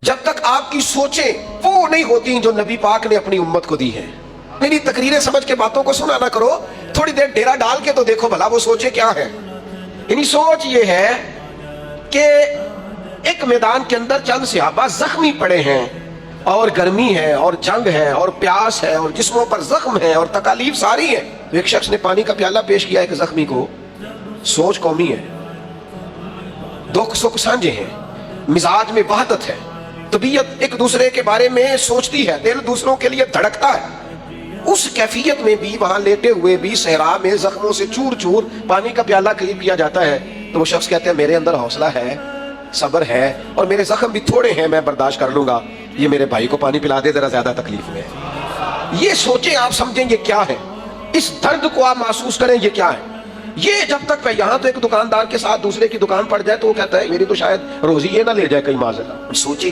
جب تک آپ کی سوچیں وہ نہیں ہوتی جو نبی پاک نے اپنی امت کو دی ہیں. نہیں تقریریں سمجھ کے باتوں کو سنا نہ کرو, تھوڑی دیر ڈیرا ڈال کے تو دیکھو بھلا وہ سوچیں کیا ہے. یعنی سوچ یہ ہے کہ ایک میدان کے اندر چند صحابہ زخمی پڑے ہیں, اور گرمی ہے اور جنگ ہے اور پیاس ہے اور جسموں پر زخم ہے اور تکالیف ساری ہے. تو ایک شخص نے پانی کا پیالہ پیش کیا ایک زخمی کو. سوچ قومی ہے, دکھ سکھ سانجے ہیں, مزاج میں وحدت ہے, طبیعت ایک دوسرے کے بارے میں سوچتی ہے, دل دوسروں کے لیے دھڑکتا ہے. اس کیفیت میں بھی وہاں لیٹے ہوئے بھی صحرا میں زخموں سے چور چور پانی کا پیالہ قریب پیا جاتا ہے. تو وہ شخص کہتے ہیں میرے اندر حوصلہ ہے, صبر ہے, اور میرے زخم بھی تھوڑے ہیں, میں برداشت کر لوں گا. یہ میرے بھائی کو پانی پلا دے, ذرا زیادہ تکلیف میں ہے. یہ سوچیں, آپ سمجھیں یہ کیا ہے, اس درد کو آپ محسوس کریں یہ کیا ہے. یہ جب تک یہاں تو ایک دکاندار کے ساتھ دوسرے کی دکان پڑ جائے تو وہ کہتا ہے میری تو شاید روزی یہ نہ لے جائے کہیں معاذ اللہ. سوچیں